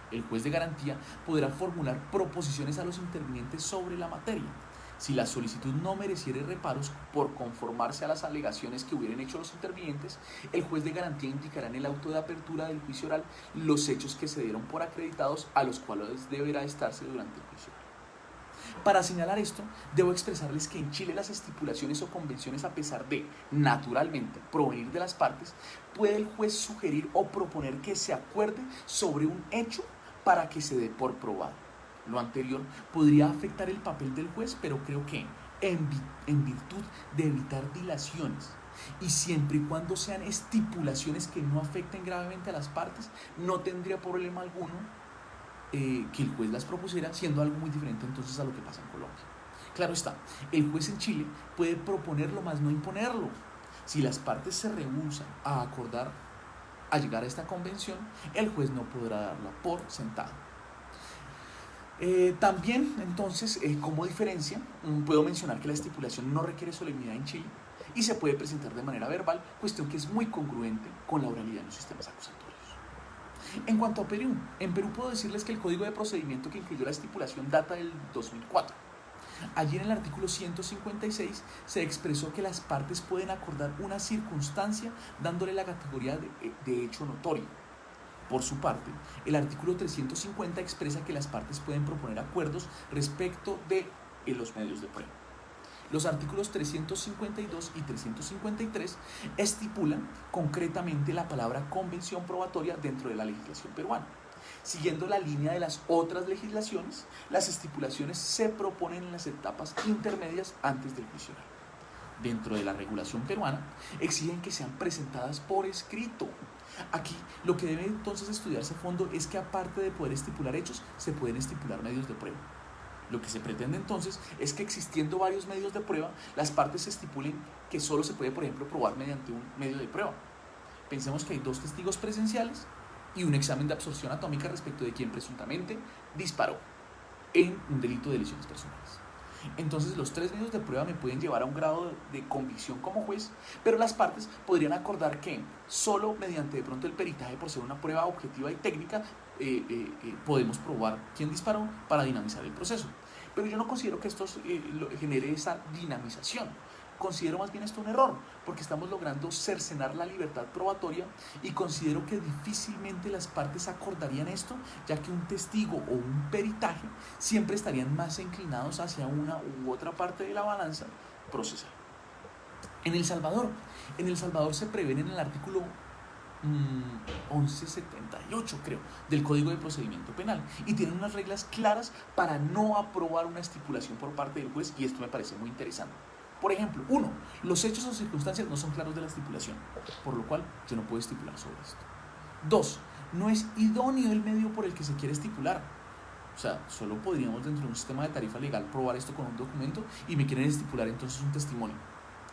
El juez de garantía podrá formular proposiciones a los intervinientes sobre la materia. Si la solicitud no mereciere reparos por conformarse a las alegaciones que hubieran hecho los intervinientes, el juez de garantía indicará en el auto de apertura del juicio oral los hechos que se dieron por acreditados, a los cuales deberá estarse durante el juicio oral. Para señalar esto, debo expresarles que en Chile las estipulaciones o convenciones, a pesar de, naturalmente, provenir de las partes, puede el juez sugerir o proponer que se acuerde sobre un hecho para que se dé por probado. Lo anterior podría afectar el papel del juez, pero creo que en virtud de evitar dilaciones, y siempre y cuando sean estipulaciones que no afecten gravemente a las partes, no tendría problema alguno que el juez las propusiera, siendo algo muy diferente entonces a lo que pasa en Colombia. Claro está, el juez en Chile puede proponerlo, más no imponerlo. Si las partes se rehúsan a acordar a llegar a esta convención, el juez no podrá darla por sentada. También, entonces, como diferencia, puedo mencionar que la estipulación no requiere solemnidad en Chile y se puede presentar de manera verbal, cuestión que es muy congruente con la oralidad en los sistemas acusatorios. En cuanto a Perú, en Perú puedo decirles que el código de procedimiento que incluyó la estipulación data del 2004. Allí en el artículo 156 se expresó que las partes pueden acordar una circunstancia dándole la categoría de hecho notorio. Por su parte, el artículo 350 expresa que las partes pueden proponer acuerdos respecto de los medios de prueba. Los artículos 352 y 353 estipulan concretamente la palabra convención probatoria dentro de la legislación peruana. Siguiendo la línea de las otras legislaciones, las estipulaciones se proponen en las etapas intermedias antes del juicio oral. Dentro de la regulación peruana, exigen que sean presentadas por escrito. Aquí lo que debe entonces estudiarse a fondo es que aparte de poder estipular hechos, se pueden estipular medios de prueba. Lo que se pretende entonces es que existiendo varios medios de prueba, las partes estipulen que solo se puede, por ejemplo, probar mediante un medio de prueba. Pensemos que hay 2 testigos presenciales y un examen de absorción atómica respecto de quien presuntamente disparó en un delito de lesiones personales. Entonces los 3 medios de prueba me pueden llevar a un grado de convicción como juez, pero las partes podrían acordar que solo mediante de pronto el peritaje, por ser una prueba objetiva y técnica, podemos probar quién disparó para dinamizar el proceso. Pero yo no considero que esto genere esa dinamización. Considero más bien esto un error, porque estamos logrando cercenar la libertad probatoria y considero que difícilmente las partes acordarían esto, ya que un testigo o un peritaje siempre estarían más inclinados hacia una u otra parte de la balanza procesal. En El Salvador se prevén en el artículo 1178, creo, del Código de Procedimiento Penal, y tienen unas reglas claras para no aprobar una estipulación por parte del juez, y esto me parece muy interesante. Por ejemplo, 1. Los hechos o circunstancias no son claros de la estipulación, por lo cual yo no puedo estipular sobre esto. 2. No es idóneo el medio por el que se quiere estipular. O sea, solo podríamos dentro de un sistema de tarifa legal probar esto con un documento y me quieren estipular entonces un testimonio.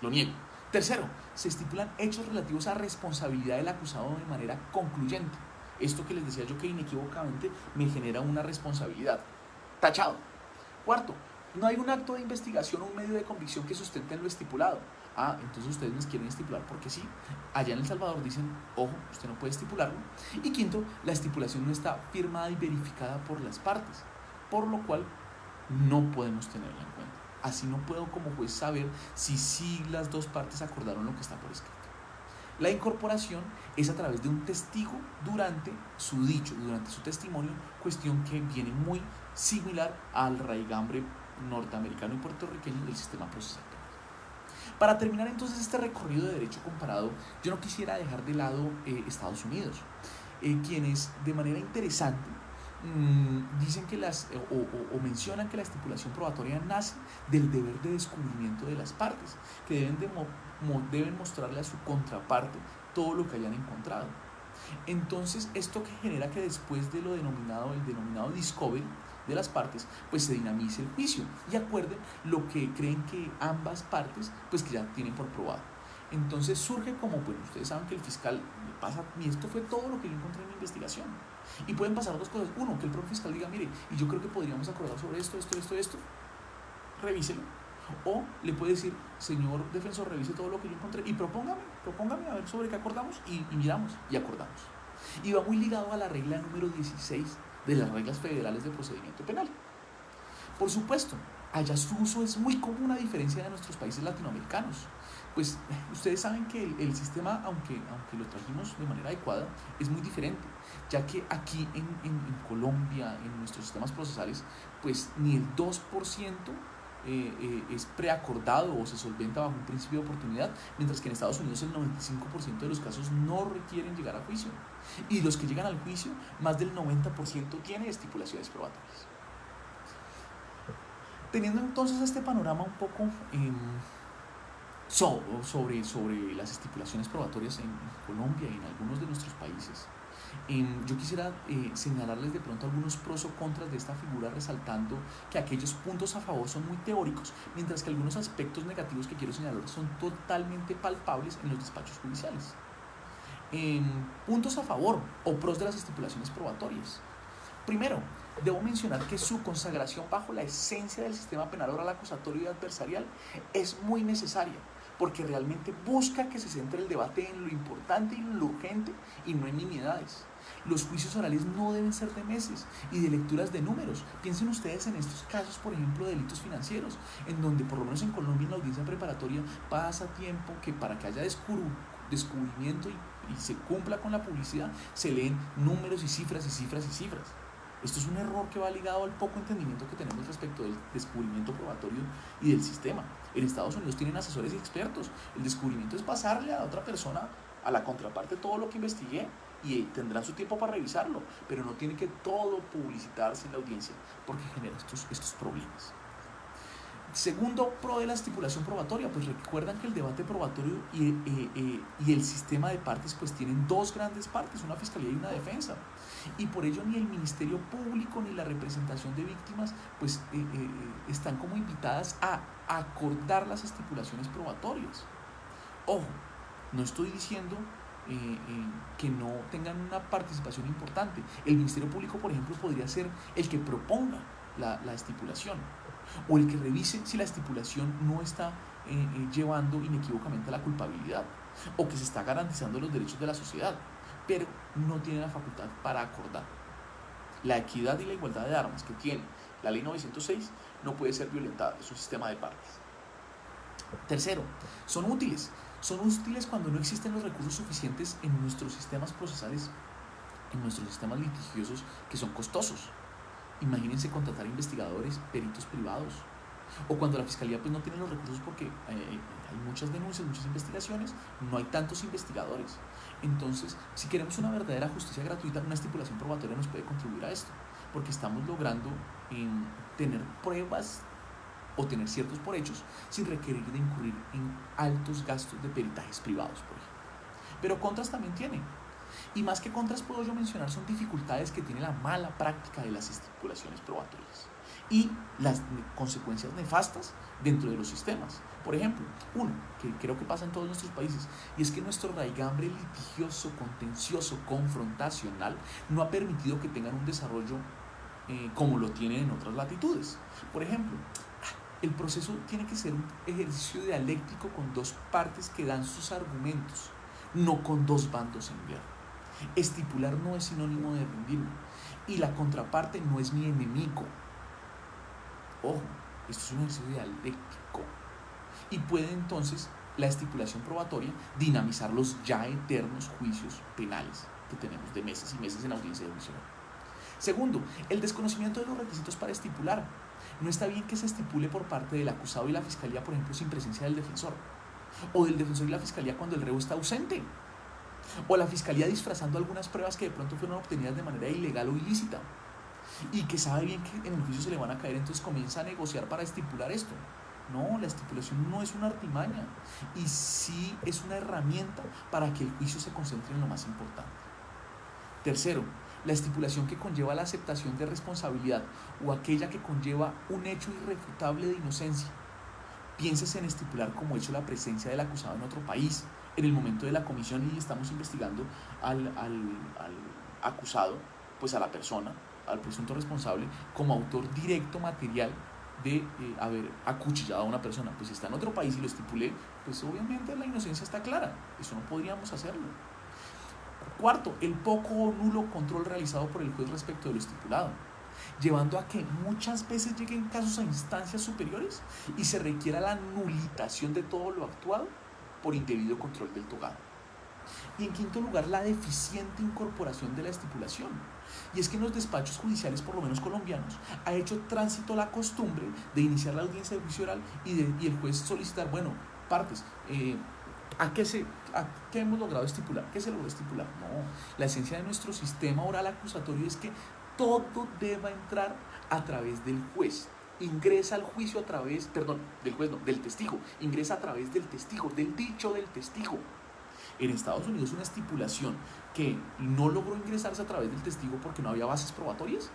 Lo niego. 3. Se estipulan hechos relativos a responsabilidad del acusado de manera concluyente. Esto que les decía yo que inequívocamente me genera una responsabilidad. Tachado. 4. No hay un acto de investigación o un medio de convicción que sustenten lo estipulado. Entonces ustedes me quieren estipular porque sí. Allá en El Salvador dicen, ojo, usted no puede estipularlo. Y 5, la estipulación no está firmada y verificada por las partes, por lo cual no podemos tenerla en cuenta. Así no puedo como juez saber si sí las 2 partes acordaron lo que está por escrito. La incorporación es a través de un testigo durante su dicho, durante su testimonio, cuestión que viene muy similar al raigambre norteamericano y puertorriqueño del sistema procesal. Para terminar entonces este recorrido de derecho comparado, yo no quisiera dejar de lado Estados Unidos, quienes de manera interesante dicen que o mencionan que la estipulación probatoria nace del deber de descubrimiento de las partes, que deben mostrarle a su contraparte todo lo que hayan encontrado. Entonces, esto que genera que después de el denominado discovery de las partes, pues se dinamice el juicio y acuerden lo que creen que ambas partes, pues que ya tienen por probado. Entonces surge como, bueno, ustedes saben que el fiscal le pasa, y esto fue todo lo que yo encontré en mi investigación. Y pueden pasar 2 cosas. 1, que el propio fiscal diga, mire, y yo creo que podríamos acordar sobre esto, revíselo. O le puede decir, señor defensor, revise todo lo que yo encontré y propóngame a ver sobre qué acordamos y miramos y acordamos. Y va muy ligado a la regla número 16 de las reglas federales de procedimiento penal. Por supuesto, allá su uso es muy común a diferencia de nuestros países latinoamericanos. Pues ustedes saben que el sistema, aunque lo trajimos de manera adecuada, es muy diferente, ya que aquí en Colombia, en nuestros sistemas procesales, pues ni el 2% es preacordado o se solventa bajo un principio de oportunidad, mientras que en Estados Unidos el 95% de los casos no requieren llegar a juicio. Y los que llegan al juicio, más del 90% tiene estipulaciones probatorias. Teniendo entonces este panorama un poco sobre las estipulaciones probatorias en Colombia y en algunos de nuestros países, yo quisiera señalarles de pronto algunos pros o contras de esta figura, resaltando que aquellos puntos a favor son muy teóricos, mientras que algunos aspectos negativos que quiero señalar son totalmente palpables en los despachos judiciales. Puntos a favor o pros de las estipulaciones probatorias. Primero, debo mencionar que su consagración bajo la esencia del sistema penal oral acusatorio y adversarial es muy necesaria, porque realmente busca que se centre el debate en lo importante y en lo urgente y no en nimiedades. Los juicios orales no deben ser de meses y de lecturas de números. Piensen ustedes en estos casos, por ejemplo, de delitos financieros, en donde por lo menos en Colombia en la audiencia preparatoria pasa tiempo que para que haya descubrimiento y se cumpla con la publicidad, se leen números y cifras y cifras y cifras. Esto es un error que va ligado al poco entendimiento que tenemos respecto del descubrimiento probatorio y del sistema. En Estados Unidos tienen asesores y expertos. El descubrimiento es pasarle a la otra persona, a la contraparte, todo lo que investigué y tendrán su tiempo para revisarlo, pero no tiene que todo publicitarse en la audiencia porque genera estos problemas. Segundo pro de la estipulación probatoria, pues recuerdan que el debate probatorio y el sistema de partes pues tienen dos grandes partes, una fiscalía y una defensa, y por ello ni el Ministerio Público ni la representación de víctimas pues están como invitadas a acordar las estipulaciones probatorias. Ojo, no estoy diciendo que no tengan una participación importante. El Ministerio Público, por ejemplo, podría ser el que proponga la estipulación, o el que revise si la estipulación no está llevando inequívocamente a la culpabilidad, o que se está garantizando los derechos de la sociedad, pero no tiene la facultad para acordar. La equidad y la igualdad de armas que tiene la ley 906 no puede ser violentada, es un sistema de partes. Tercero, son útiles cuando no existen los recursos suficientes en nuestros sistemas procesales, en nuestros sistemas litigiosos, que son costosos. Imagínense contratar investigadores, peritos privados, o cuando la fiscalía pues no tiene los recursos porque hay muchas denuncias, muchas investigaciones, no hay tantos investigadores. Entonces, si queremos una verdadera justicia gratuita, una estipulación probatoria nos puede contribuir a esto, porque estamos logrando tener pruebas o tener ciertos por hechos sin requerir de incurrir en altos gastos de peritajes privados, por ejemplo. Pero contras también tiene. Y más que contras puedo yo mencionar son dificultades que tiene la mala práctica de las estipulaciones probatorias y las consecuencias nefastas dentro de los sistemas. Por ejemplo, uno, que creo que pasa en todos nuestros países, y es que nuestro raigambre litigioso, contencioso, confrontacional no ha permitido que tengan un desarrollo como lo tienen en otras latitudes. Por ejemplo, el proceso tiene que ser un ejercicio dialéctico con dos partes que dan sus argumentos, no con dos bandos en guerra. Estipular no es sinónimo de rendirme y la contraparte no es mi enemigo. Ojo, esto es un ejercicio dialéctico y puede entonces la estipulación probatoria dinamizar los ya eternos juicios penales que tenemos de meses y meses en audiencia de juicio. Segundo, el desconocimiento de los requisitos para estipular. No está bien que se estipule por parte del acusado y la fiscalía, por ejemplo, sin presencia del defensor, o del defensor y la fiscalía cuando el reo está ausente, o la fiscalía disfrazando algunas pruebas que de pronto fueron obtenidas de manera ilegal o ilícita y que sabe bien que en el juicio se le van a caer, entonces comienza a negociar para estipular esto. No, la estipulación no es una artimaña y sí es una herramienta para que el juicio se concentre en lo más importante. Tercero, la estipulación que conlleva la aceptación de responsabilidad o aquella que conlleva un hecho irrefutable de inocencia. Piénsese en estipular como hecho la presencia del acusado en otro país en el momento de la comisión y estamos investigando al acusado, pues a la persona, al presunto responsable, como autor directo material de haber acuchillado a una persona. Pues si está en otro país y lo estipulé, pues obviamente la inocencia está clara, eso no podríamos hacerlo. Cuarto, el poco o nulo control realizado por el juez respecto de lo estipulado, llevando a que muchas veces lleguen casos a instancias superiores y se requiera la nulitación de todo lo actuado por indebido control del togado. Y en quinto lugar, la deficiente incorporación de la estipulación. Y es que en los despachos judiciales, por lo menos colombianos, ha hecho tránsito la costumbre de iniciar la audiencia de juicio oral y el juez solicitar, bueno, partes, ¿a qué hemos logrado estipular? ¿Qué se logró estipular? No, la esencia de nuestro sistema oral acusatorio es que todo deba entrar a través del juez. Ingresa al juicio a través, del juez no, del testigo. Ingresa a través del testigo, del dicho del testigo. En Estados Unidos una estipulación que no logró ingresarse a través del testigo porque no había bases probatorias,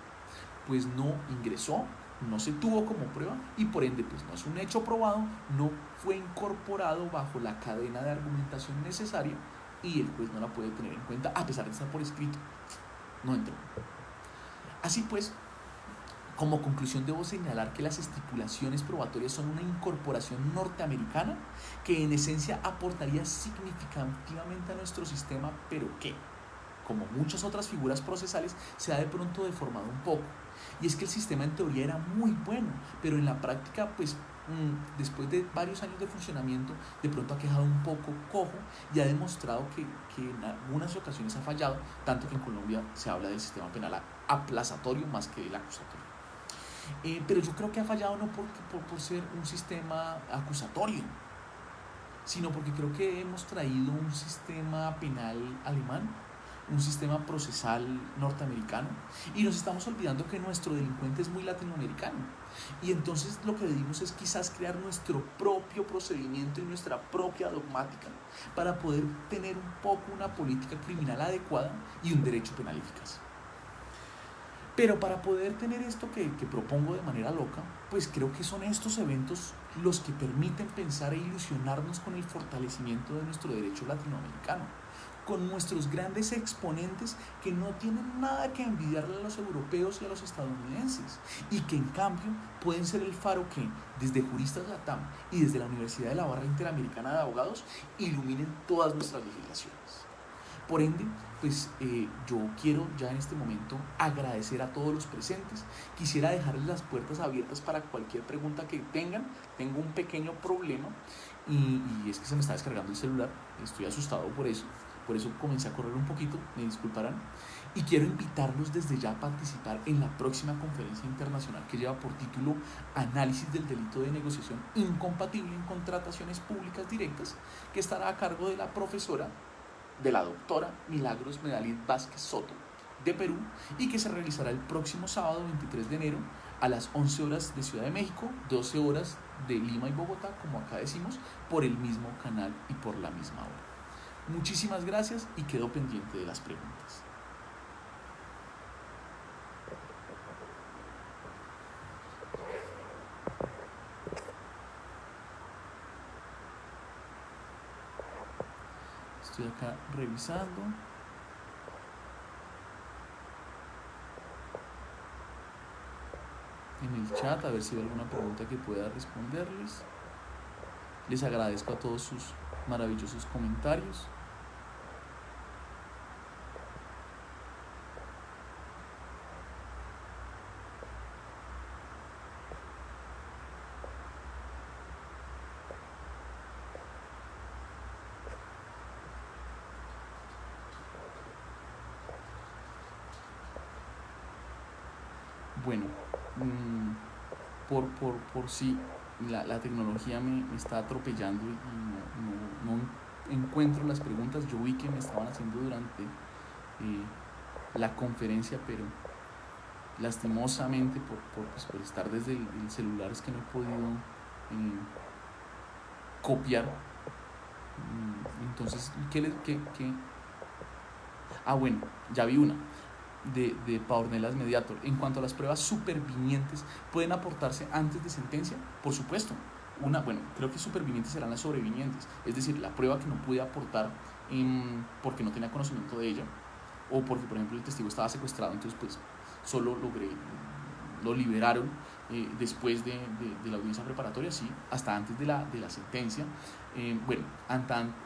pues no ingresó, no se tuvo como prueba y por ende pues no es un hecho probado, no fue incorporado bajo la cadena de argumentación necesaria y el juez no la puede tener en cuenta a pesar de estar por escrito. No entró. Así pues, como conclusión debo señalar que las estipulaciones probatorias son una incorporación norteamericana que en esencia aportaría significativamente a nuestro sistema, pero que, como muchas otras figuras procesales, se ha de pronto deformado un poco. Y es que el sistema en teoría era muy bueno, pero en la práctica pues después de varios años de funcionamiento, de pronto ha quedado un poco cojo y ha demostrado que en algunas ocasiones ha fallado, tanto que en Colombia se habla del sistema penal aplazatorio más que del acusatorio. Pero yo creo que ha fallado no por ser un sistema acusatorio, sino porque creo que hemos traído un sistema penal alemán, un sistema procesal norteamericano, y nos estamos olvidando que nuestro delincuente es muy latinoamericano, y entonces lo que debemos es quizás crear nuestro propio procedimiento y nuestra propia dogmática para poder tener un poco una política criminal adecuada y un derecho penal eficaz. Pero para poder tener esto que propongo de manera loca, pues creo que son estos eventos los que permiten pensar e ilusionarnos con el fortalecimiento de nuestro derecho latinoamericano, con nuestros grandes exponentes que no tienen nada que envidiarle a los europeos y a los estadounidenses, y que en cambio pueden ser el faro que, desde Juristas Latam y desde la Universidad de la Barra Interamericana de Abogados, iluminen todas nuestras legislaciones. Por ende, pues yo quiero ya en este momento agradecer a todos los presentes. Quisiera dejarles las puertas abiertas para cualquier pregunta que tengan. Tengo un pequeño problema y es que se me está descargando el celular. Estoy asustado por eso comencé a correr un poquito, me disculparán. Y quiero invitarlos desde ya a participar en la próxima conferencia internacional que lleva por título Análisis del delito de negociación incompatible en contrataciones públicas directas, que estará a cargo de la doctora Milagros Medalid Vázquez Soto, de Perú, y que se realizará el próximo sábado 23 de enero a las 11 horas de Ciudad de México, 12 horas de Lima y Bogotá, como acá decimos, por el mismo canal y por la misma hora. Muchísimas gracias y quedo pendiente de las preguntas. Estoy acá revisando. En el chat a ver si hay alguna pregunta que pueda responderles. Les agradezco a todos sus maravillosos comentarios. Bueno, por sí, la tecnología me está atropellando y no encuentro las preguntas. Yo vi que me estaban haciendo durante la conferencia, pero lastimosamente por estar desde el celular es que no he podido copiar. Entonces, bueno, ya vi una de Paornelas Mediator. En cuanto a las pruebas supervinientes, ¿pueden aportarse antes de sentencia? Por supuesto. Creo que supervinientes serán las sobrevinientes, es decir, la prueba que no pude aportar porque no tenía conocimiento de ella, o porque, por ejemplo, el testigo estaba secuestrado, entonces pues solo lo liberaron después de la audiencia preparatoria, sí, hasta antes de la sentencia.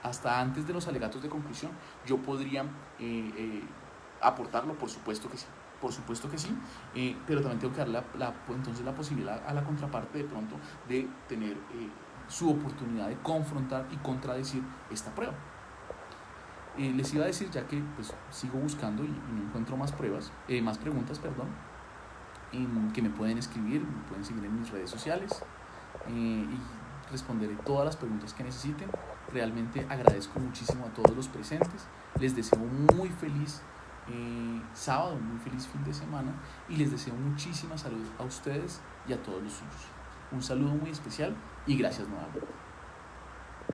Hasta antes de los alegatos de conclusión yo podría aportarlo, por supuesto que sí, pero también tengo que darle entonces la posibilidad a la contraparte de pronto de tener su oportunidad de confrontar y contradecir esta prueba. Les iba a decir, ya que pues sigo buscando y no encuentro más preguntas, que me pueden escribir, me pueden seguir en mis redes sociales y responderé todas las preguntas que necesiten. Realmente agradezco muchísimo a todos los presentes, les deseo un muy feliz sábado, muy feliz fin de semana, y les deseo muchísima salud a ustedes y a todos los suyos. Un saludo muy especial y gracias nuevamente.